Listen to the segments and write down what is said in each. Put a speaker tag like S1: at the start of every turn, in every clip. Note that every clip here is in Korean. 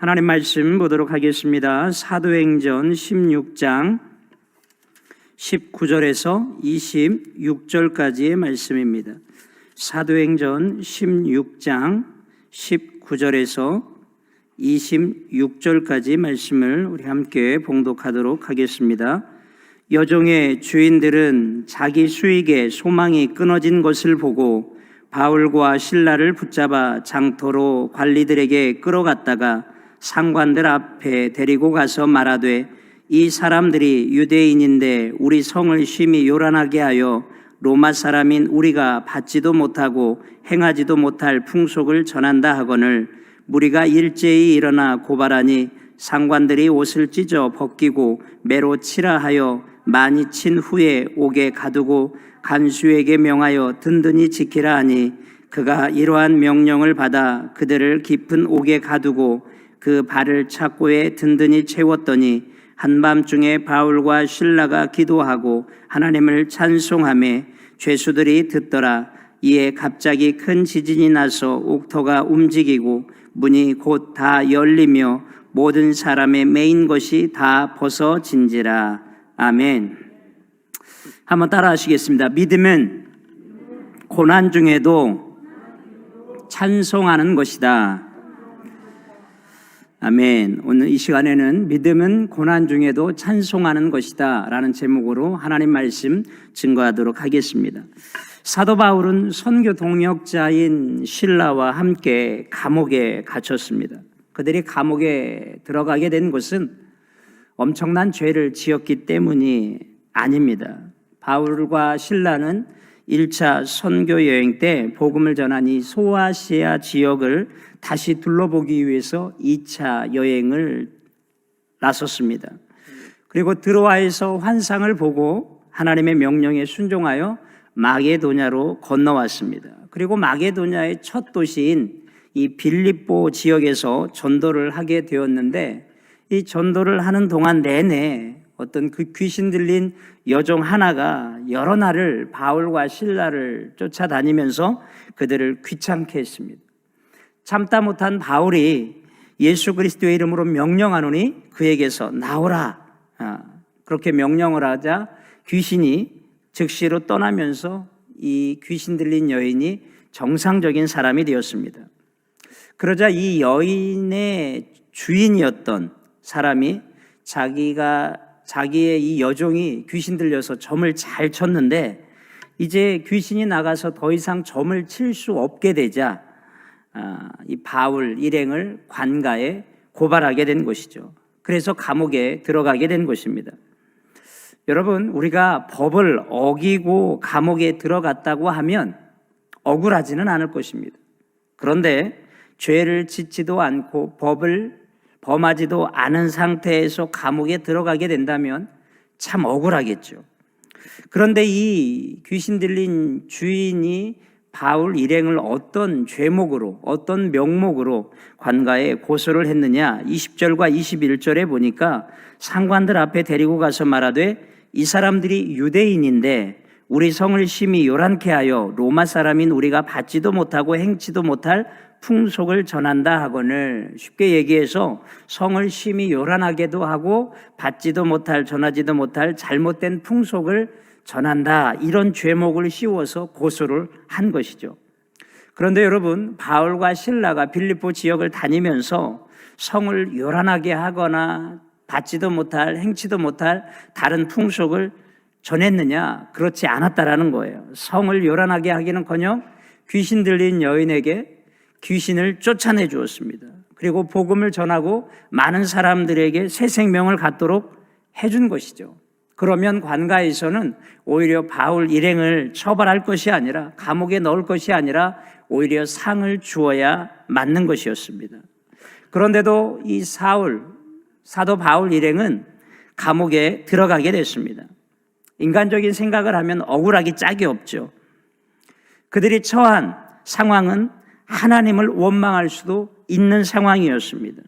S1: 하나님 말씀 보도록 하겠습니다. 사도행전 16장 19절에서 26절까지의 말씀입니다. 사도행전 16장 19절에서 26절까지 말씀을 우리 함께 봉독하도록 하겠습니다. 여종의 주인들은 자기 수익에 소망이 끊어진 것을 보고 바울과 실라를 붙잡아 장터로 관리들에게 끌어갔다가 상관들 앞에 데리고 가서 말하되, 이 사람들이 유대인인데 우리 성을 심히 요란하게 하여 로마 사람인 우리가 받지도 못하고 행하지도 못할 풍속을 전한다 하거늘 무리가 일제히 일어나 고발하니 상관들이 옷을 찢어 벗기고 매로 치라 하여 많이 친 후에 옥에 가두고 간수에게 명하여 든든히 지키라 하니 그가 이러한 명령을 받아 그들을 깊은 옥에 가두고 그 발을 착고에 든든히 채웠더니 한밤중에 바울과 실라가 기도하고 하나님을 찬송하며 죄수들이 듣더라. 이에 갑자기 큰 지진이 나서 옥터가 움직이고 문이 곧 다 열리며 모든 사람의 매인 것이 다 벗어진지라. 아멘. 한번 따라 하시겠습니다. 믿음은 고난 중에도 찬송하는 것이다. 아멘. 오늘 이 시간에는 믿음은 고난 중에도 찬송하는 것이다 라는 제목으로 하나님 말씀 증거하도록 하겠습니다. 사도 바울은 선교 동역자인 실라와 함께 감옥에 갇혔습니다. 그들이 감옥에 들어가게 된 것은 엄청난 죄를 지었기 때문이 아닙니다. 바울과 실라는 1차 선교 여행 때 복음을 전한 이 소아시아 지역을 다시 둘러보기 위해서 2차 여행을 나섰습니다. 그리고 드로아에서 환상을 보고 하나님의 명령에 순종하여 마게도냐로 건너왔습니다. 그리고 마게도냐의 첫 도시인 이 빌립보 지역에서 전도를 하게 되었는데, 이 전도를 하는 동안 내내 어떤 그 귀신 들린 여종 하나가 여러 날을 바울과 실라를 쫓아다니면서 그들을 귀찮게 했습니다. 참다 못한 바울이 예수 그리스도의 이름으로 명령하노니 그에게서 나오라, 그렇게 명령을 하자 귀신이 즉시로 떠나면서 이 귀신 들린 여인이 정상적인 사람이 되었습니다. 그러자 이 여인의 주인이었던 사람이 자기의 이 여종이 귀신 들려서 점을 잘 쳤는데 이제 귀신이 나가서 더 이상 점을 칠 수 없게 되자 이 바울 일행을 관가에 고발하게 된 것이죠. 그래서 감옥에 들어가게 된 것입니다. 여러분, 우리가 법을 어기고 감옥에 들어갔다고 하면 억울하지는 않을 것입니다. 그런데 죄를 짓지도 않고 법을 범하지도 않은 상태에서 감옥에 들어가게 된다면 참 억울하겠죠. 그런데 이 귀신 들린 주인이 바울 일행을 어떤 죄목으로, 어떤 명목으로 관가에 고소를 했느냐, 20절과 21절에 보니까 상관들 앞에 데리고 가서 말하되, 이 사람들이 유대인인데 우리 성을 심히 요란케 하여 로마 사람인 우리가 받지도 못하고 행치도 못할 풍속을 전한다 하거늘, 쉽게 얘기해서 성을 심히 요란하게도 하고 받지도 못할, 전하지도 못할 잘못된 풍속을 전한다, 이런 죄목을 씌워서 고소를 한 것이죠. 그런데 여러분, 바울과 실라가 빌립보 지역을 다니면서 성을 요란하게 하거나 받지도 못할, 행치도 못할 다른 풍속을 전했느냐? 그렇지 않았다라는 거예요. 성을 요란하게 하기는커녕 귀신 들린 여인에게 귀신을 쫓아내 주었습니다. 그리고 복음을 전하고 많은 사람들에게 새 생명을 갖도록 해준 것이죠. 그러면 관가에서는 오히려 바울 일행을 처벌할 것이 아니라, 감옥에 넣을 것이 아니라 오히려 상을 주어야 맞는 것이었습니다. 그런데도 이 사도 바울 일행은 감옥에 들어가게 됐습니다. 인간적인 생각을 하면 억울하기 짝이 없죠. 그들이 처한 상황은 하나님을 원망할 수도 있는 상황이었습니다.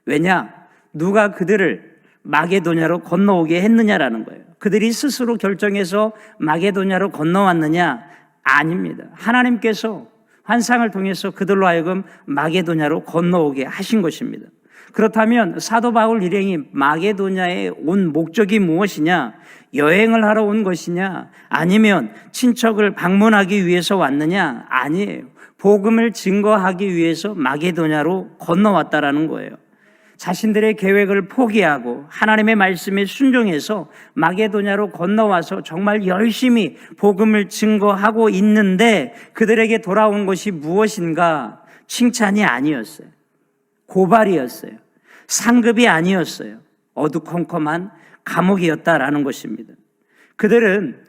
S1: 왜냐? 누가 그들을 마게도냐로 건너오게 했느냐라는 거예요. 그들이 스스로 결정해서 마게도냐로 건너왔느냐? 아닙니다. 하나님께서 환상을 통해서 그들로 하여금 마게도냐로 건너오게 하신 것입니다. 그렇다면 사도 바울 일행이 마게도냐에 온 목적이 무엇이냐? 여행을 하러 온 것이냐? 아니면 친척을 방문하기 위해서 왔느냐? 아니에요. 복음을 증거하기 위해서 마게도냐로 건너왔다라는 거예요. 자신들의 계획을 포기하고 하나님의 말씀에 순종해서 마게도냐로 건너와서 정말 열심히 복음을 증거하고 있는데 그들에게 돌아온 것이 무엇인가? 칭찬이 아니었어요. 고발이었어요. 상급이 아니었어요. 어두컴컴한 감옥이었다라는 것입니다. 그들은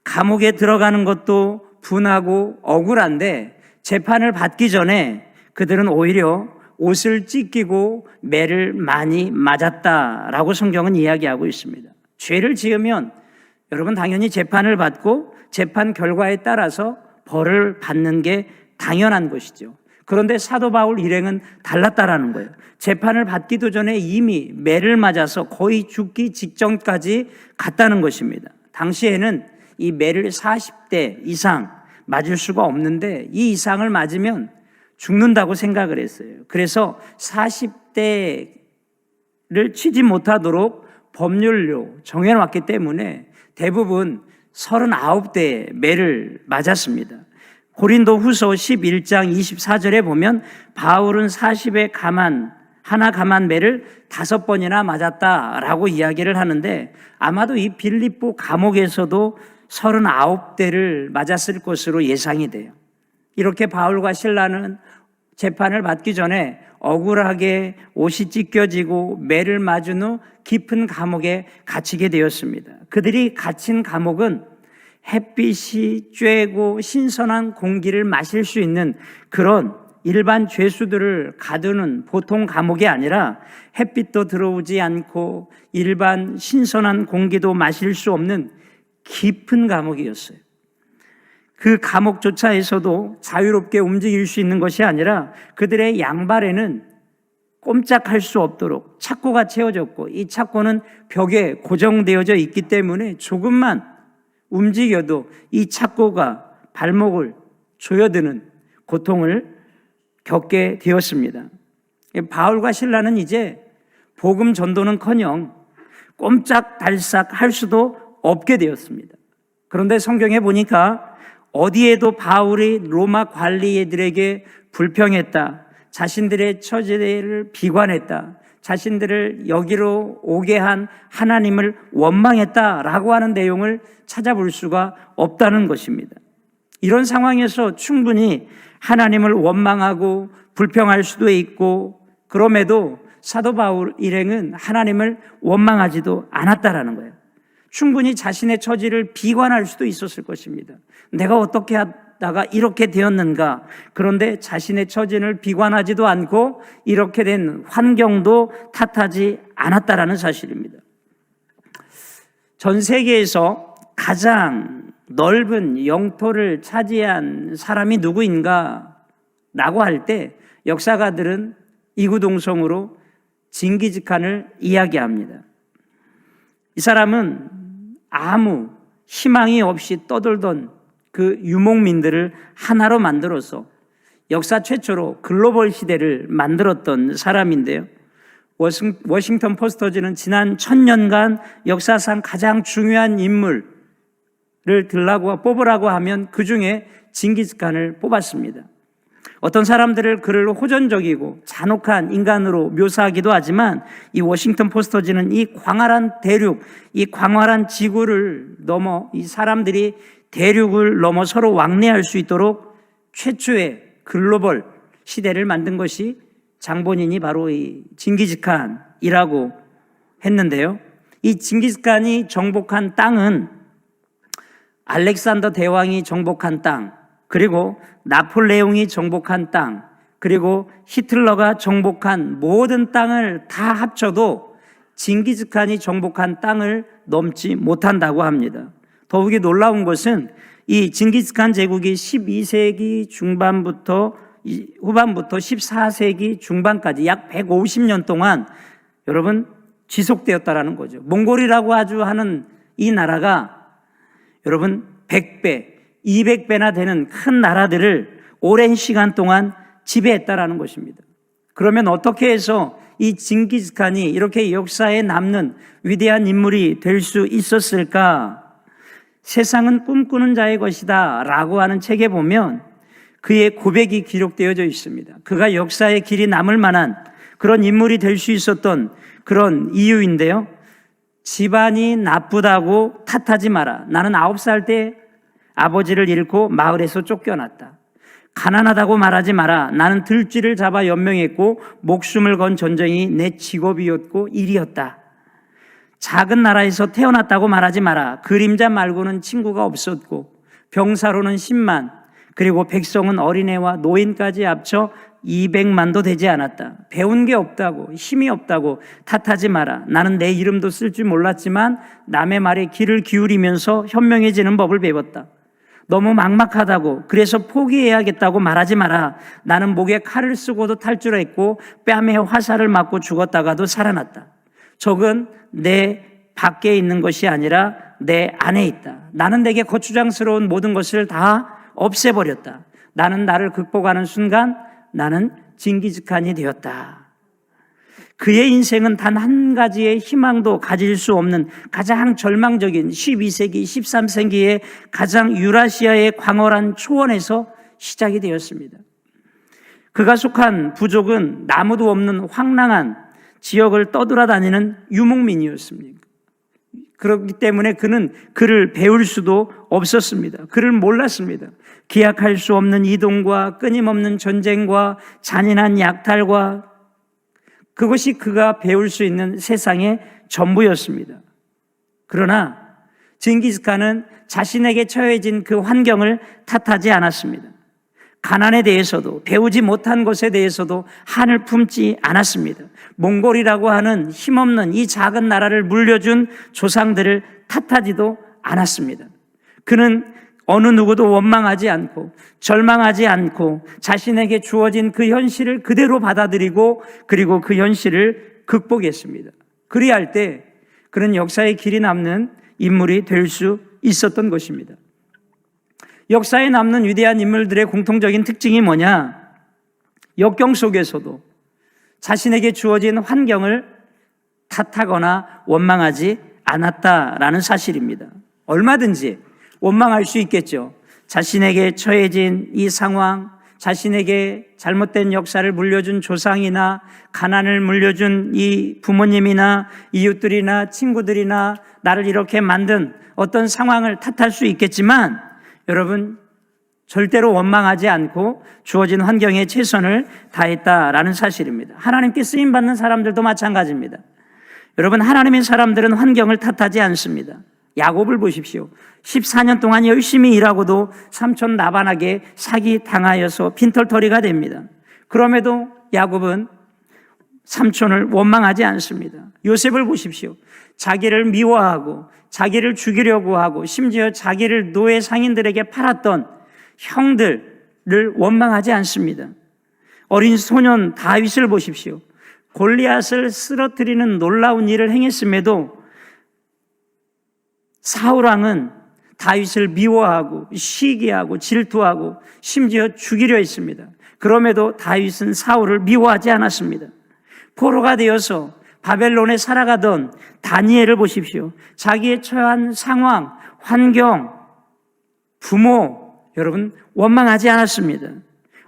S1: 감옥에 들어가는 것도 분하고 억울한데 재판을 받기 전에 그들은 오히려 옷을 찢기고 매를 많이 맞았다라고 성경은 이야기하고 있습니다. 죄를 지으면 여러분 당연히 재판을 받고 재판 결과에 따라서 벌을 받는 게 당연한 것이죠. 그런데 사도 바울 일행은 달랐다라는 거예요. 재판을 받기도 전에 이미 매를 맞아서 거의 죽기 직전까지 갔다는 것입니다. 당시에는 이 매를 40대 이상 맞을 수가 없는데 이 이상을 맞으면 죽는다고 생각을 했어요. 그래서 40대를 치지 못하도록 법률로 정해놨기 때문에 대부분 39대 매를 맞았습니다. 고린도 후서 11장 24절에 보면 바울은 40에 하나 감한 매를 5번이나 맞았다라고 이야기를 하는데 아마도 이 빌립보 감옥에서도 39대를 맞았을 것으로 예상이 돼요. 이렇게 바울과 실라는 재판을 받기 전에 억울하게 옷이 찢겨지고 매를 맞은 후 깊은 감옥에 갇히게 되었습니다. 그들이 갇힌 감옥은 햇빛이 쬐고 신선한 공기를 마실 수 있는 그런 일반 죄수들을 가두는 보통 감옥이 아니라 햇빛도 들어오지 않고 일반 신선한 공기도 마실 수 없는 깊은 감옥이었어요. 그 감옥조차에서도 자유롭게 움직일 수 있는 것이 아니라 그들의 양발에는 꼼짝할 수 없도록 착고가 채워졌고 이 착고는 벽에 고정되어져 있기 때문에 조금만 움직여도 이 착고가 발목을 조여드는 고통을 겪게 되었습니다. 바울과 실라는 이제 복음 전도는커녕 꼼짝달싹 할 수도 없게 되었습니다. 그런데 성경에 보니까 어디에도 바울이 로마 관리들에게 불평했다, 자신들의 처지를 비관했다, 자신들을 여기로 오게 한 하나님을 원망했다라고 하는 내용을 찾아볼 수가 없다는 것입니다. 이런 상황에서 충분히 하나님을 원망하고 불평할 수도 있고 그럼에도 사도 바울 일행은 하나님을 원망하지도 않았다라는 거예요. 충분히 자신의 처지를 비관할 수도 있었을 것입니다. 내가 어떻게 하다가 이렇게 되었는가? 그런데 자신의 처지를 비관하지도 않고 이렇게 된 환경도 탓하지 않았다라는 사실입니다. 전 세계에서 가장 넓은 영토를 차지한 사람이 누구인가? 라고 할 때 역사가들은 이구동성으로 징기즈칸을 이야기합니다. 이 사람은 아무 희망이 없이 떠돌던 그 유목민들을 하나로 만들어서 역사 최초로 글로벌 시대를 만들었던 사람인데요. 워싱턴 포스터지는 지난 1000년간 역사상 가장 중요한 인물을 뽑으라고 하면 그 중에 징기즈칸을 뽑았습니다. 어떤 사람들을 그를 호전적이고 잔혹한 인간으로 묘사하기도 하지만 이 워싱턴 포스터지는 이 광활한 대륙, 이 광활한 지구를 넘어 이 사람들이 대륙을 넘어 서로 왕래할 수 있도록 최초의 글로벌 시대를 만든 것이 장본인이 바로 이 징기즈칸이라고 했는데요. 이 징기즈칸이 정복한 땅은 알렉산더 대왕이 정복한 땅, 그리고 나폴레옹이 정복한 땅, 그리고 히틀러가 정복한 모든 땅을 다 합쳐도 징기즈칸이 정복한 땅을 넘지 못한다고 합니다. 더욱이 놀라운 것은 이 징기즈칸 제국이 12세기 중반부터 후반부터 14세기 중반까지 약 150년 동안 여러분 지속되었다라는 거죠. 몽골이라고 하는 이 나라가 여러분 100배, 200배나 되는 큰 나라들을 오랜 시간 동안 지배했다라는 것입니다. 그러면 어떻게 해서 이 징기스칸이 이렇게 역사에 남는 위대한 인물이 될 수 있었을까? 세상은 꿈꾸는 자의 것이다 라고 하는 책에 보면 그의 고백이 기록되어져 있습니다. 그가 역사의 길이 남을 만한 그런 인물이 될 수 있었던 그런 이유인데요. 집안이 나쁘다고 탓하지 마라. 나는 9살 때 아버지를 잃고 마을에서 쫓겨났다. 가난하다고 말하지 마라. 나는 들쥐를 잡아 연명했고 목숨을 건 전쟁이 내 직업이었고 일이었다. 작은 나라에서 태어났다고 말하지 마라. 그림자 말고는 친구가 없었고 병사로는 10만, 그리고 백성은 어린애와 노인까지 합쳐 200만도 되지 않았다. 배운 게 없다고, 힘이 없다고 탓하지 마라. 나는 내 이름도 쓸 줄 몰랐지만 남의 말에 귀를 기울이면서 현명해지는 법을 배웠다. 너무 막막하다고, 그래서 포기해야겠다고 말하지 마라. 나는 목에 칼을 쓰고도 탈주했고 뺨에 화살을 맞고 죽었다가도 살아났다. 적은 내 밖에 있는 것이 아니라 내 안에 있다. 나는 내게 거추장스러운 모든 것을 다 없애버렸다. 나는 나를 극복하는 순간 나는 징기스칸이 되었다. 그의 인생은 단 한 가지의 희망도 가질 수 없는 가장 절망적인 12세기, 13세기의 가장 유라시아의 광활한 초원에서 시작이 되었습니다. 그가 속한 부족은 나무도 없는 황량한 지역을 떠돌아다니는 유목민이었습니다. 그렇기 때문에 그는 글을 배울 수도 없었습니다. 글을 몰랐습니다. 기약할 수 없는 이동과 끊임없는 전쟁과 잔인한 약탈과 그것이 그가 배울 수 있는 세상의 전부였습니다. 그러나 징기스칸은 자신에게 처해진 그 환경을 탓하지 않았습니다. 가난에 대해서도 배우지 못한 것에 대해서도 한을 품지 않았습니다. 몽골이라고 하는 힘없는 이 작은 나라를 물려준 조상들을 탓하지도 않았습니다. 그는 어느 누구도 원망하지 않고 절망하지 않고 자신에게 주어진 그 현실을 그대로 받아들이고 그리고 그 현실을 극복했습니다. 그리할 때 그는 역사의 길이 남는 인물이 될 수 있었던 것입니다. 역사에 남는 위대한 인물들의 공통적인 특징이 뭐냐? 역경 속에서도 자신에게 주어진 환경을 탓하거나 원망하지 않았다라는 사실입니다. 얼마든지 원망할 수 있겠죠. 자신에게 처해진 이 상황, 자신에게 잘못된 역사를 물려준 조상이나 가난을 물려준 이 부모님이나 이웃들이나 친구들이나 나를 이렇게 만든 어떤 상황을 탓할 수 있겠지만 여러분 절대로 원망하지 않고 주어진 환경에 최선을 다했다라는 사실입니다. 하나님께 쓰임받는 사람들도 마찬가지입니다. 여러분 하나님의 사람들은 환경을 탓하지 않습니다. 야곱을 보십시오. 14년 동안 열심히 일하고도 삼촌 라반에게 사기 당하여서 빈털터리가 됩니다. 그럼에도 야곱은 삼촌을 원망하지 않습니다. 요셉을 보십시오. 자기를 미워하고 자기를 죽이려고 하고 심지어 자기를 노예 상인들에게 팔았던 형들을 원망하지 않습니다. 어린 소년 다윗을 보십시오. 골리앗을 쓰러뜨리는 놀라운 일을 행했음에도 사울 왕은 다윗을 미워하고 시기하고 질투하고 심지어 죽이려 했습니다. 그럼에도 다윗은 사울을 미워하지 않았습니다. 포로가 되어서 바벨론에 살아가던 다니엘을 보십시오. 자기의 처한 상황, 환경, 부모, 여러분 원망하지 않았습니다.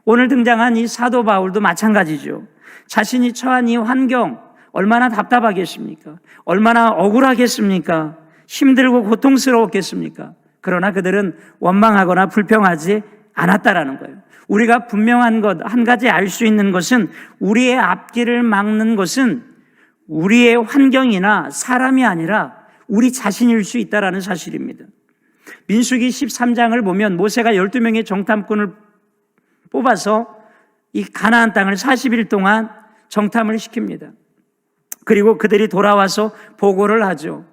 S1: 오늘 등장한 이 사도 바울도 마찬가지죠. 자신이 처한 이 환경 얼마나 답답하겠습니까? 얼마나 억울하겠습니까? 힘들고 고통스러웠겠습니까? 그러나 그들은 원망하거나 불평하지 않았다라는 거예요. 우리가 분명한 것, 한 가지 알 수 있는 것은 우리의 앞길을 막는 것은 우리의 환경이나 사람이 아니라 우리 자신일 수 있다라는 사실입니다. 민수기 13장을 보면 모세가 12명의 정탐꾼을 뽑아서 이 가나안 땅을 40일 동안 정탐을 시킵니다. 그리고 그들이 돌아와서 보고를 하죠.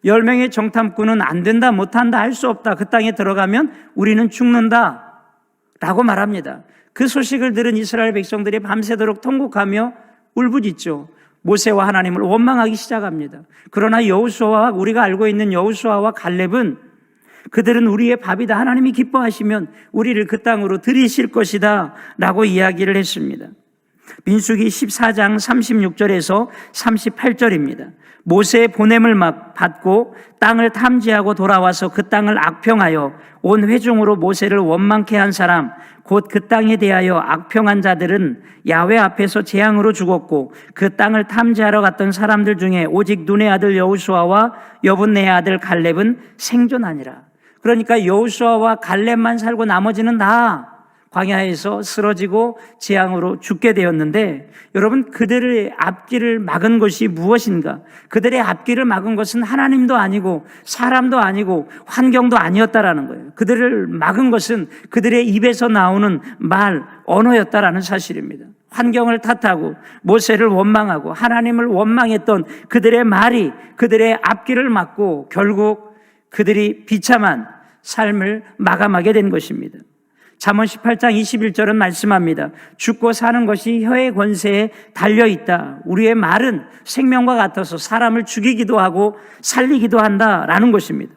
S1: 10명의 정탐꾼은 안 된다, 못한다, 할 수 없다. 그 땅에 들어가면 우리는 죽는다 라고 말합니다. 그 소식을 들은 이스라엘 백성들이 밤새도록 통곡하며 울부짖죠. 모세와 하나님을 원망하기 시작합니다. 그러나 여호수아와 우리가 알고 있는 여호수아와 갈렙은 그들은 우리의 밥이다. 하나님이 기뻐하시면 우리를 그 땅으로 들이실 것이다 라고 이야기를 했습니다. 민수기 14장 36절에서 38절입니다. 모세의 보냄을 받고 땅을 탐지하고 돌아와서 그 땅을 악평하여 온 회중으로 모세를 원망케 한 사람, 곧 그 땅에 대하여 악평한 자들은 야훼 앞에서 재앙으로 죽었고, 그 땅을 탐지하러 갔던 사람들 중에 오직 눈의 아들 여호수아와 여분네의 아들 갈렙은 생존하니라. 그러니까 여호수아와 갈렙만 살고 나머지는 다 광야에서 쓰러지고 재앙으로 죽게 되었는데, 여러분, 그들의 앞길을 막은 것이 무엇인가? 그들의 앞길을 막은 것은 하나님도 아니고 사람도 아니고 환경도 아니었다라는 거예요. 그들을 막은 것은 그들의 입에서 나오는 언어였다라는 사실입니다. 환경을 탓하고 모세를 원망하고 하나님을 원망했던 그들의 말이 그들의 앞길을 막고 결국 그들이 비참한 삶을 마감하게 된 것입니다. 잠언 18장 21절은 말씀합니다. 죽고 사는 것이 혀의 권세에 달려있다. 우리의 말은 생명과 같아서 사람을 죽이기도 하고 살리기도 한다라는 것입니다.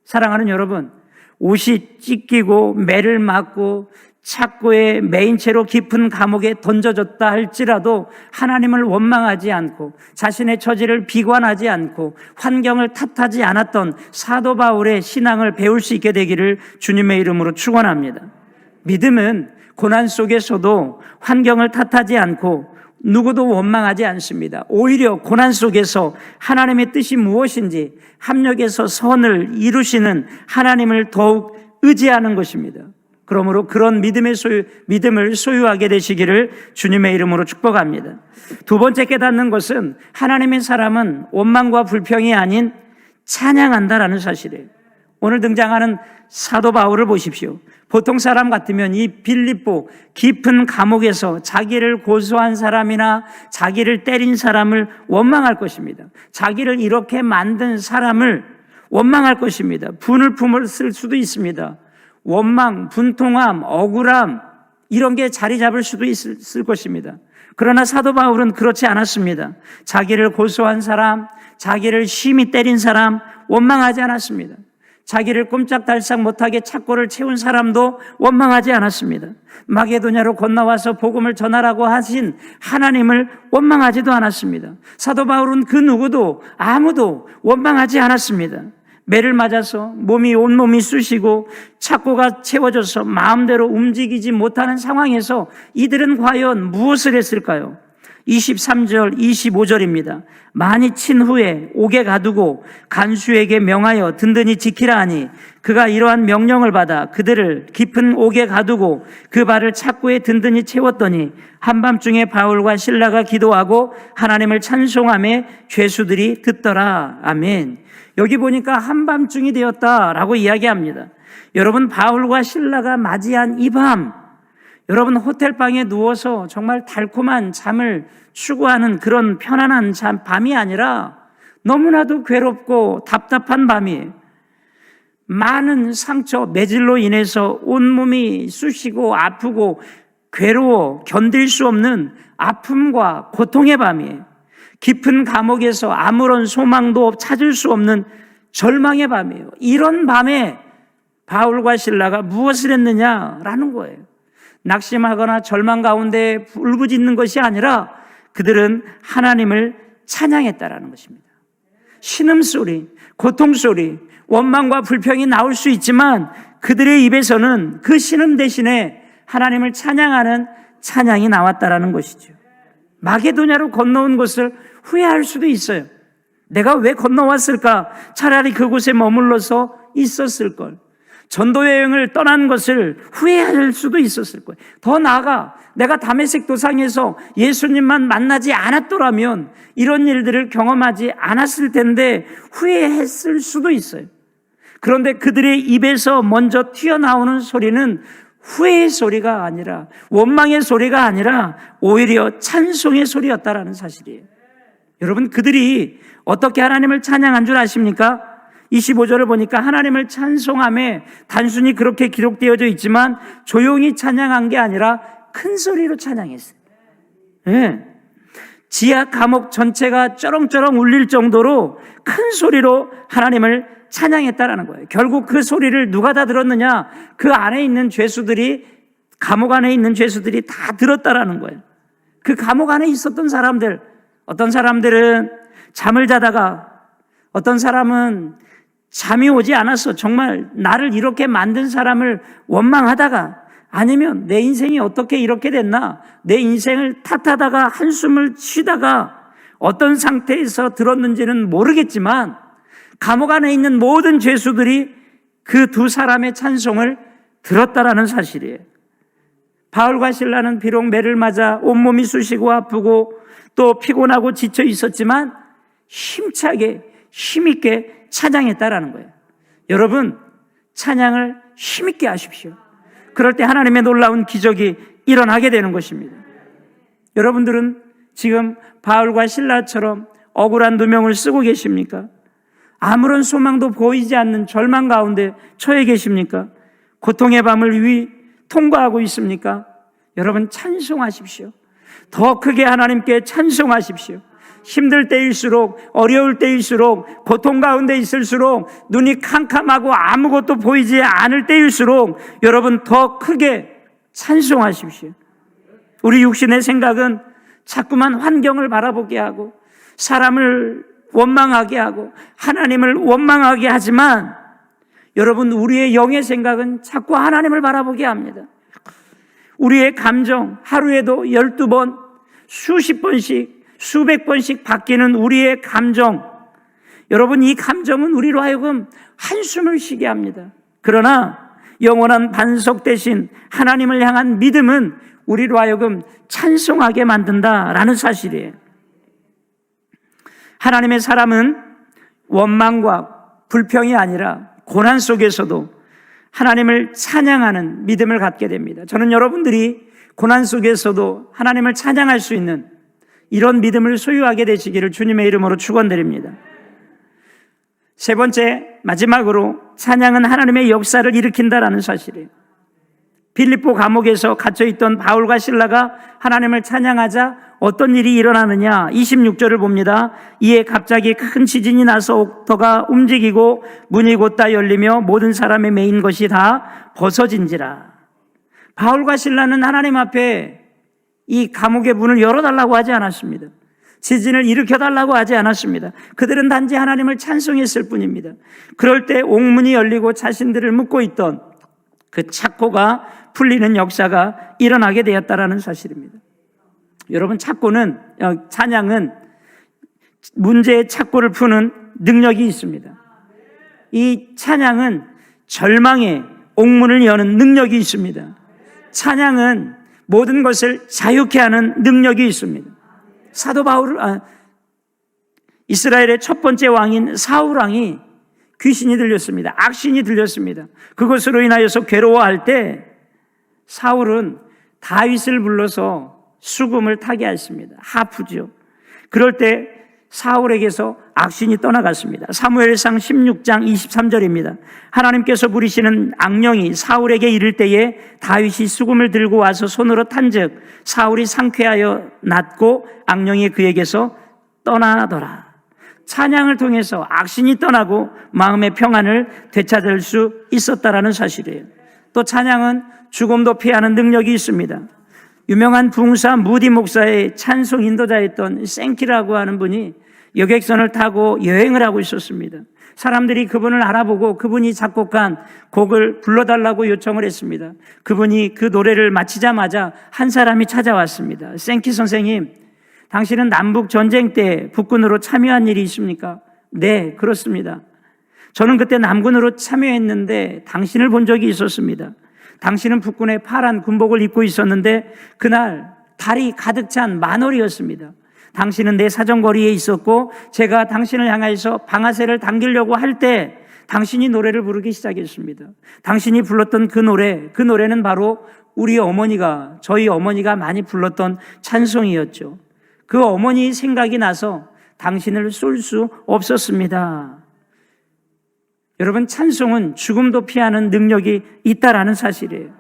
S1: 사랑하는 여러분, 옷이 찢기고 매를 맞고 착고에 매인 채로 깊은 감옥에 던져졌다 할지라도 하나님을 원망하지 않고 자신의 처지를 비관하지 않고 환경을 탓하지 않았던 사도 바울의 신앙을 배울 수 있게 되기를 주님의 이름으로 축원합니다. 믿음은 고난 속에서도 환경을 탓하지 않고 누구도 원망하지 않습니다. 오히려 고난 속에서 하나님의 뜻이 무엇인지 합력해서 선을 이루시는 하나님을 더욱 의지하는 것입니다. 그러므로 그런 믿음을 소유하게 되시기를 주님의 이름으로 축복합니다. 두 번째 깨닫는 것은 하나님의 사람은 원망과 불평이 아닌 찬양한다라는 사실이에요. 오늘 등장하는 사도 바울을 보십시오. 보통 사람 같으면 이 빌립보 깊은 감옥에서 자기를 고소한 사람이나 자기를 때린 사람을 원망할 것입니다. 자기를 이렇게 만든 사람을 원망할 것입니다. 분을 품을 수도 있습니다. 원망, 분통함, 억울함 이런 게 자리 잡을 수도 있을 것입니다. 그러나 사도 바울은 그렇지 않았습니다. 자기를 고소한 사람, 자기를 심히 때린 사람 원망하지 않았습니다. 자기를 꼼짝달싹 못하게 착고를 채운 사람도 원망하지 않았습니다. 마게도냐로 건너와서 복음을 전하라고 하신 하나님을 원망하지도 않았습니다. 사도 바울은 그 누구도 아무도 원망하지 않았습니다. 매를 맞아서 온몸이 쑤시고 착고가 채워져서 마음대로 움직이지 못하는 상황에서 이들은 과연 무엇을 했을까요? 23절, 25절입니다. 많이 친 후에 옥에 가두고 간수에게 명하여 든든히 지키라 하니 그가 이러한 명령을 받아 그들을 깊은 옥에 가두고 그 발을 착고에 든든히 채웠더니 한밤중에 바울과 실라가 기도하고 하나님을 찬송하며 죄수들이 듣더라. 아멘. 여기 보니까 한밤중이 되었다라고 이야기합니다. 여러분, 바울과 실라가 맞이한 이 밤, 여러분 호텔방에 누워서 정말 달콤한 잠을 추구하는 그런 편안한 밤이 아니라 너무나도 괴롭고 답답한 밤이에요. 많은 상처, 매질로 인해서 온몸이 쑤시고 아프고 괴로워 견딜 수 없는 아픔과 고통의 밤이에요. 깊은 감옥에서 아무런 소망도 찾을 수 없는 절망의 밤이에요. 이런 밤에 바울과 실라가 무엇을 했느냐라는 거예요. 낙심하거나 절망 가운데 울부짖는 것이 아니라 그들은 하나님을 찬양했다라는 것입니다. 신음소리, 고통소리, 원망과 불평이 나올 수 있지만 그들의 입에서는 그 신음 대신에 하나님을 찬양하는 찬양이 나왔다라는 것이죠. 마게도냐로 건너온 것을 후회할 수도 있어요. 내가 왜 건너왔을까? 차라리 그곳에 머물러서 있었을 걸. 전도 여행을 떠난 것을 후회할 수도 있었을 거예요. 더 나아가 내가 다메섹 도상에서 예수님만 만나지 않았더라면 이런 일들을 경험하지 않았을 텐데 후회했을 수도 있어요. 그런데 그들의 입에서 먼저 튀어나오는 소리는 후회의 소리가 아니라 원망의 소리가 아니라 오히려 찬송의 소리였다라는 사실이에요. 여러분, 그들이 어떻게 하나님을 찬양한 줄 아십니까? 25절을 보니까 하나님을 찬송함에 단순히 그렇게 기록되어져 있지만 조용히 찬양한 게 아니라 큰 소리로 찬양했어요. 네. 지하 감옥 전체가 쩌렁쩌렁 울릴 정도로 큰 소리로 하나님을 찬양했다라는 거예요. 결국 그 소리를 누가 다 들었느냐? 그 안에 있는 죄수들이, 감옥 안에 있는 죄수들이 다 들었다라는 거예요. 그 감옥 안에 있었던 사람들, 어떤 사람들은 잠을 자다가, 어떤 사람은 잠이 오지 않았어. 정말 나를 이렇게 만든 사람을 원망하다가, 아니면 내 인생이 어떻게 이렇게 됐나, 내 인생을 탓하다가 한숨을 쉬다가 어떤 상태에서 들었는지는 모르겠지만 감옥 안에 있는 모든 죄수들이 그 두 사람의 찬송을 들었다라는 사실이에요. 바울과 실라는 비록 매를 맞아 온몸이 쑤시고 아프고 또 피곤하고 지쳐 있었지만 힘차게 힘있게 찬양했다라는 거예요. 여러분, 찬양을 힘있게 하십시오. 그럴 때 하나님의 놀라운 기적이 일어나게 되는 것입니다. 여러분들은 지금 바울과 실라처럼 억울한 누명을 쓰고 계십니까? 아무런 소망도 보이지 않는 절망 가운데 처해 계십니까? 고통의 밤을 통과하고 있습니까? 여러분, 찬송하십시오. 더 크게 하나님께 찬송하십시오. 힘들 때일수록, 어려울 때일수록, 고통 가운데 있을수록, 눈이 캄캄하고 아무것도 보이지 않을 때일수록 여러분 더 크게 찬송하십시오. 우리 육신의 생각은 자꾸만 환경을 바라보게 하고 사람을 원망하게 하고 하나님을 원망하게 하지만, 여러분, 우리의 영의 생각은 자꾸 하나님을 바라보게 합니다. 우리의 감정, 하루에도 12번, 수십 번씩, 수백 번씩 바뀌는 우리의 감정, 여러분, 이 감정은 우리로 하여금 한숨을 쉬게 합니다. 그러나 영원한 반석 대신 하나님을 향한 믿음은 우리로 하여금 찬송하게 만든다라는 사실이에요. 하나님의 사람은 원망과 불평이 아니라 고난 속에서도 하나님을 찬양하는 믿음을 갖게 됩니다. 저는 여러분들이 고난 속에서도 하나님을 찬양할 수 있는 이런 믿음을 소유하게 되시기를 주님의 이름으로 축원드립니다. 세 번째, 마지막으로 찬양은 하나님의 역사를 일으킨다라는 사실이에요. 빌립보 감옥에서 갇혀있던 바울과 실라가 하나님을 찬양하자 어떤 일이 일어나느냐, 26절을 봅니다. 이에 갑자기 큰 지진이 나서 옥터가 움직이고 문이 곧다 열리며 모든 사람의 매인 것이 다 벗어진지라. 바울과 실라는 하나님 앞에 이 감옥의 문을 열어달라고 하지 않았습니다. 지진을 일으켜달라고 하지 않았습니다. 그들은 단지 하나님을 찬송했을 뿐입니다. 그럴 때 옥문이 열리고 자신들을 묶고 있던 그 착고가 풀리는 역사가 일어나게 되었다라는 사실입니다. 여러분, 찬양은 문제의 착고를 푸는 능력이 있습니다. 이 찬양은 절망의 옥문을 여는 능력이 있습니다. 찬양은 모든 것을 자유케 하는 능력이 있습니다. 사도 이스라엘의 첫 번째 왕인 사울 왕이 귀신이 들렸습니다. 악신이 들렸습니다. 그것으로 인하여서 괴로워할 때 사울은 다윗을 불러서 수금을 타게 했습니다. 하프죠. 그럴 때 사울에게서 악신이 떠나갔습니다. 사무엘상 16장 23절입니다. 하나님께서 부리시는 악령이 사울에게 이를 때에 다윗이 수금을 들고 와서 손으로 탄즉 사울이 상쾌하여 낫고 악령이 그에게서 떠나더라. 찬양을 통해서 악신이 떠나고 마음의 평안을 되찾을 수 있었다라는 사실이에요. 또 찬양은 죽음도 피하는 능력이 있습니다. 유명한 부흥사 무디 목사의 찬송 인도자였던 생키라고 하는 분이 여객선을 타고 여행을 하고 있었습니다. 사람들이 그분을 알아보고 그분이 작곡한 곡을 불러달라고 요청을 했습니다. 그분이 그 노래를 마치자마자 한 사람이 찾아왔습니다. 생키 선생님, 당신은 남북 전쟁 때 북군으로 참여한 일이 있습니까? 네, 그렇습니다. 저는 그때 남군으로 참여했는데 당신을 본 적이 있었습니다. 당신은 북군의 파란 군복을 입고 있었는데 그날 달이 가득 찬 만월이었습니다. 당신은 내 사정거리에 있었고 제가 당신을 향해서 방아쇠를 당기려고 할 때 당신이 노래를 부르기 시작했습니다. 당신이 불렀던 그 노래는 바로 저희 어머니가 많이 불렀던 찬송이었죠. 그 어머니 생각이 나서 당신을 쏠 수 없었습니다. 여러분, 찬송은 죽음도 피하는 능력이 있다라는 사실이에요.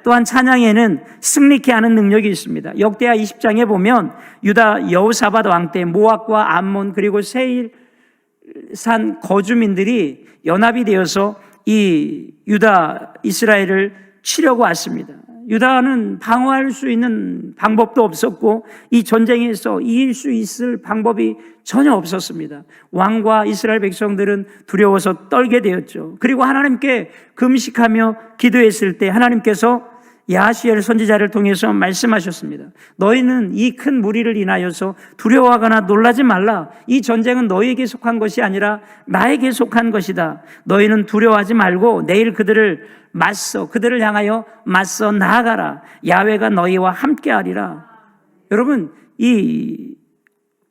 S1: 또한 찬양에는 승리케 하는 능력이 있습니다. 역대하 20장에 보면 유다 여호사밧 왕 때 모압과 암몬 그리고 세일산 거주민들이 연합이 되어서 이 유다 이스라엘을 치려고 왔습니다. 유다는 방어할 수 있는 방법도 없었고 이 전쟁에서 이길 수 있을 방법이 전혀 없었습니다. 왕과 이스라엘 백성들은 두려워서 떨게 되었죠. 그리고 하나님께 금식하며 기도했을 때 하나님께서 야하시엘 선지자를 통해서 말씀하셨습니다. 너희는 이 큰 무리를 인하여서 두려워하거나 놀라지 말라. 이 전쟁은 너희에게 속한 것이 아니라 나에게 속한 것이다. 너희는 두려워하지 말고 내일 그들을 향하여 맞서 나아가라. 야훼가 너희와 함께하리라. 여러분, 이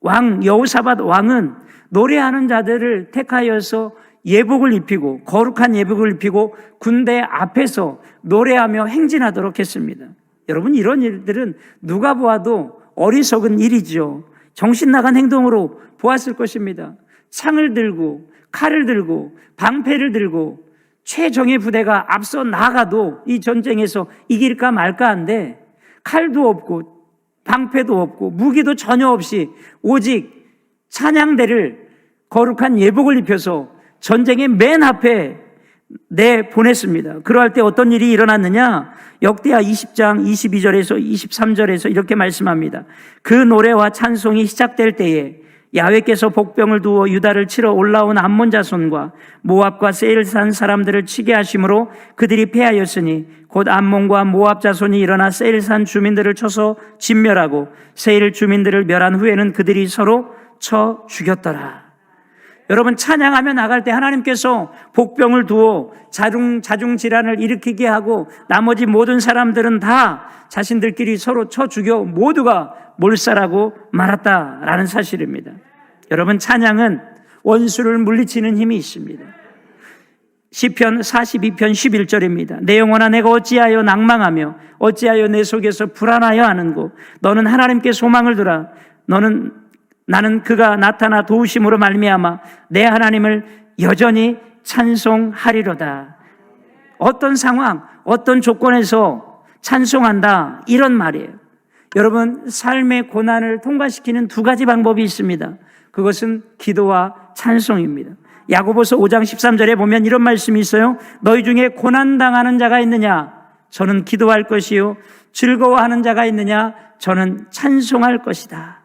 S1: 왕 여호사밧 왕은 노래하는 자들을 택하여서 예복을 입히고 거룩한 예복을 입히고 군대 앞에서 노래하며 행진하도록 했습니다. 여러분, 이런 일들은 누가 보아도 어리석은 일이죠. 정신 나간 행동으로 보았을 것입니다. 창을 들고 칼을 들고 방패를 들고 최정예 부대가 앞서 나가도 이 전쟁에서 이길까 말까 한데 칼도 없고 방패도 없고 무기도 전혀 없이 오직 찬양대를 거룩한 예복을 입혀서 전쟁의 맨 앞에 내보냈습니다. 그러할 때 어떤 일이 일어났느냐? 역대하 20장 22절에서 23절에서 이렇게 말씀합니다. 그 노래와 찬송이 시작될 때에 야훼께서 복병을 두어 유다를 치러 올라온 암몬 자손과 모압과 세일산 사람들을 치게 하심으로 그들이 패하였으니 곧 암몬과 모압 자손이 일어나 세일산 주민들을 쳐서 진멸하고 세일 주민들을 멸한 후에는 그들이 서로 쳐 죽였더라. 여러분, 찬양하며 나갈 때 하나님께서 복병을 두어 자중질환을 일으키게 하고 나머지 모든 사람들은 다 자신들끼리 서로 쳐 죽여 모두가 몰살하고 말았다라는 사실입니다. 여러분, 찬양은 원수를 물리치는 힘이 있습니다. 시편 42편 11절입니다. 내 영혼아, 내가 어찌하여 낭망하며 어찌하여 내 속에서 불안하여 하는고 너는 하나님께 소망을 두라. 나는 그가 나타나 도우심으로 말미암아 내 하나님을 여전히 찬송하리로다. 어떤 상황, 어떤 조건에서 찬송한다, 이런 말이에요. 여러분, 삶의 고난을 통과시키는 두 가지 방법이 있습니다. 그것은 기도와 찬송입니다. 야고보서 5장 13절에 보면 이런 말씀이 있어요. 너희 중에 고난당하는 자가 있느냐? 저는 기도할 것이요. 즐거워하는 자가 있느냐? 저는 찬송할 것이다.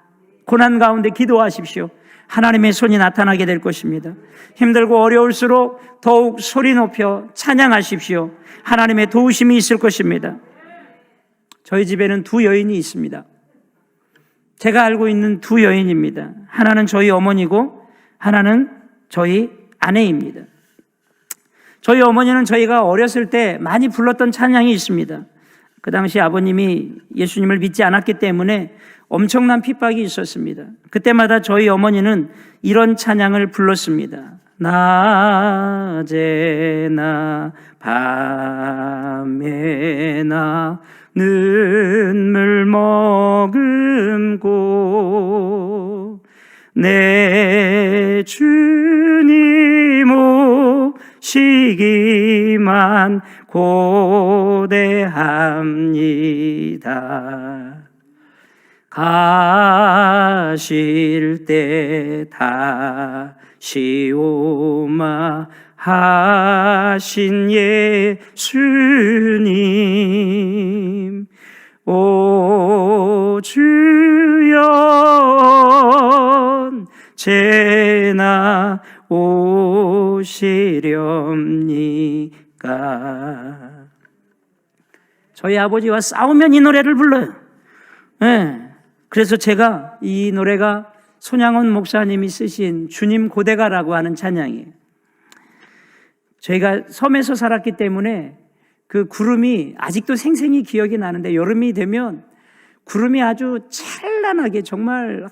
S1: 고난 가운데 기도하십시오. 하나님의 손이 나타나게 될 것입니다. 힘들고 어려울수록 더욱 소리 높여 찬양하십시오. 하나님의 도우심이 있을 것입니다. 저희 집에는 두 여인이 있습니다. 제가 알고 있는 두 여인입니다. 하나는 저희 어머니고 하나는 저희 아내입니다. 저희 어머니는 저희가 어렸을 때 많이 불렀던 찬양이 있습니다. 그 당시 아버님이 예수님을 믿지 않았기 때문에 엄청난 핍박이 있었습니다. 그때마다 저희 어머니는 이런 찬양을 불렀습니다. 낮에나 밤에나 눈물 머금고 내 주님 오시기만 고대합니다. 가실 때 다시 오마 하신 예수님, 오 주여 언제나 오시렵니까? 저희 아버지와 싸우면 이 노래를 불러요. 네. 그래서 제가 이 노래가 손양원 목사님이 쓰신 주님 고대가라고 하는 찬양이에요. 저희가 섬에서 살았기 때문에 그 구름이 아직도 생생히 기억이 나는데 여름이 되면 구름이 아주 찬란하게 정말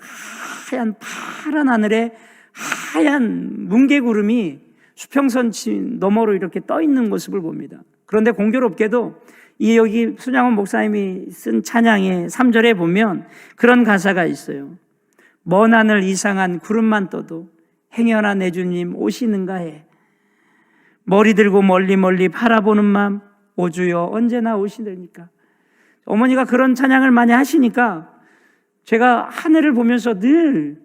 S1: 하얀 파란 하늘에 하얀 뭉게구름이 수평선 너머로 이렇게 떠 있는 모습을 봅니다. 그런데 공교롭게도 이 여기 손양원 목사님이 쓴 찬양의 3절에 보면 그런 가사가 있어요. 먼 하늘 이상한 구름만 떠도 행여나 내 주님 오시는가 해. 머리 들고 멀리 멀리 바라보는 맘, 오 주여 언제나 오시더니까. 어머니가 그런 찬양을 많이 하시니까 제가 하늘을 보면서 늘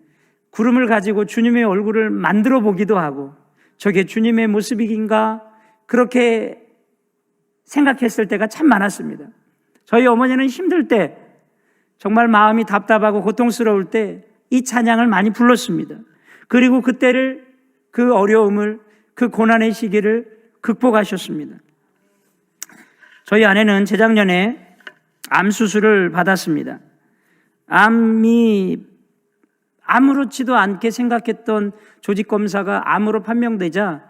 S1: 구름을 가지고 주님의 얼굴을 만들어 보기도 하고 저게 주님의 모습인가 그렇게 생각했을 때가 참 많았습니다. 저희 어머니는 힘들 때, 정말 마음이 답답하고 고통스러울 때 이 찬양을 많이 불렀습니다. 그리고 그때를, 그 어려움을, 그 고난의 시기를 극복하셨습니다. 저희 아내는 재작년에 암 수술을 받았습니다. 암이 아무렇지도 않게 생각했던 조직 검사가 암으로 판명되자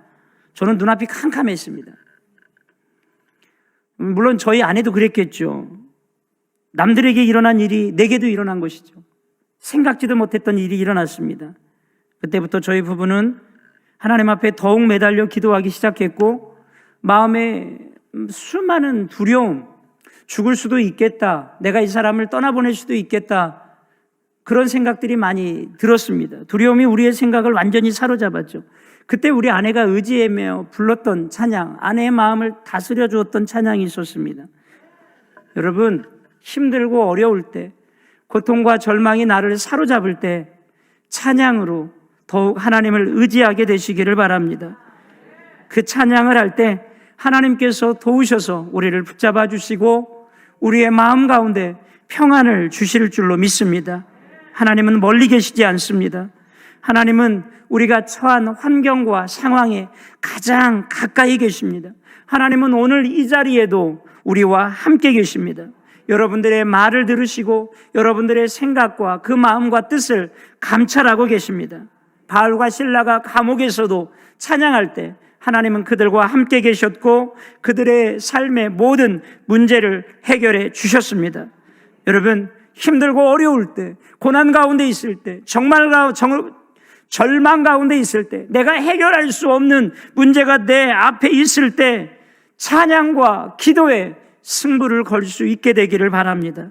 S1: 저는 눈앞이 캄캄했습니다. 물론 저희 아내도 그랬겠죠. 남들에게 일어난 일이 내게도 일어난 것이죠. 생각지도 못했던 일이 일어났습니다. 그때부터 저희 부부는 하나님 앞에 더욱 매달려 기도하기 시작했고, 마음에 수많은 두려움, 죽을 수도 있겠다, 내가 이 사람을 떠나보낼 수도 있겠다, 그런 생각들이 많이 들었습니다. 두려움이 우리의 생각을 완전히 사로잡았죠. 그때 우리 아내가 의지하며 불렀던 찬양, 아내의 마음을 다스려 주었던 찬양이 있었습니다. 여러분, 힘들고 어려울 때, 고통과 절망이 나를 사로잡을 때 찬양으로 더욱 하나님을 의지하게 되시기를 바랍니다. 그 찬양을 할 때 하나님께서 도우셔서 우리를 붙잡아 주시고 우리의 마음 가운데 평안을 주실 줄로 믿습니다. 하나님은 멀리 계시지 않습니다. 하나님은 우리가 처한 환경과 상황에 가장 가까이 계십니다. 하나님은 오늘 이 자리에도 우리와 함께 계십니다. 여러분들의 말을 들으시고 여러분들의 생각과 그 마음과 뜻을 감찰하고 계십니다. 바울과 실라가 감옥에서도 찬양할 때 하나님은 그들과 함께 계셨고 그들의 삶의 모든 문제를 해결해 주셨습니다. 여러분, 힘들고 어려울 때, 고난 가운데 있을 때, 절망 가운데 있을 때, 내가 해결할 수 없는 문제가 내 앞에 있을 때 찬양과 기도에 승부를 걸 수 있게 되기를 바랍니다.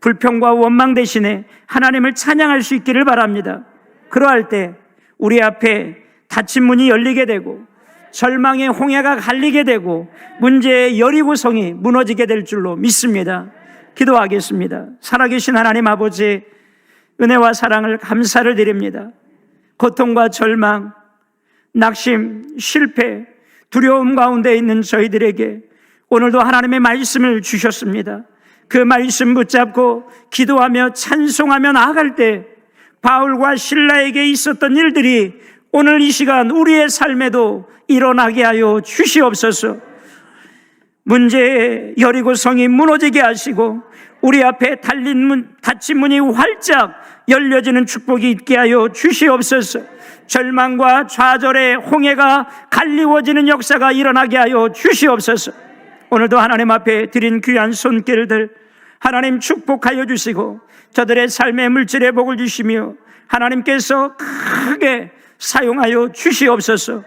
S1: 불평과 원망 대신에 하나님을 찬양할 수 있기를 바랍니다. 그러할 때 우리 앞에 닫힌 문이 열리게 되고 절망의 홍해가 갈리게 되고 문제의 여리고성이 무너지게 될 줄로 믿습니다. 기도하겠습니다. 살아계신 하나님 아버지, 은혜와 사랑을 감사를 드립니다. 고통과 절망, 낙심, 실패, 두려움 가운데 있는 저희들에게 오늘도 하나님의 말씀을 주셨습니다. 그 말씀 붙잡고 기도하며 찬송하며 나아갈 때 바울과 실라에게 있었던 일들이 오늘 이 시간 우리의 삶에도 일어나게 하여 주시옵소서. 문제의 여리고성이 무너지게 하시고 우리 앞에 닫힌 문이 활짝 열려지는 축복이 있게 하여 주시옵소서. 절망과 좌절의 홍해가 갈리워지는 역사가 일어나게 하여 주시옵소서. 오늘도 하나님 앞에 드린 귀한 손길들 하나님 축복하여 주시고 저들의 삶의 물질의 복을 주시며 하나님께서 크게 사용하여 주시옵소서.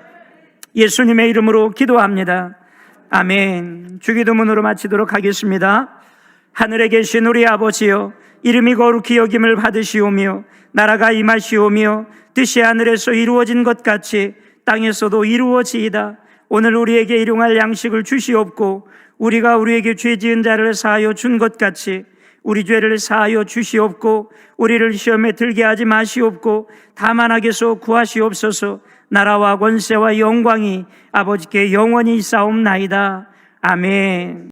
S1: 예수님의 이름으로 기도합니다. 아멘. 주기도문으로 마치도록 하겠습니다. 하늘에 계신 우리 아버지여, 이름이 거룩히 여김을 받으시오며 나라가 임하시오며 뜻이 하늘에서 이루어진 것 같이 땅에서도 이루어지이다. 오늘 우리에게 일용할 양식을 주시옵고 우리가 우리에게 죄 지은 자를 사하여 준 것 같이 우리 죄를 사하여 주시옵고 우리를 시험에 들게 하지 마시옵고 다만 악에서 구하시옵소서. 나라와 권세와 영광이 아버지께 영원히 있사옵나이다. 아멘.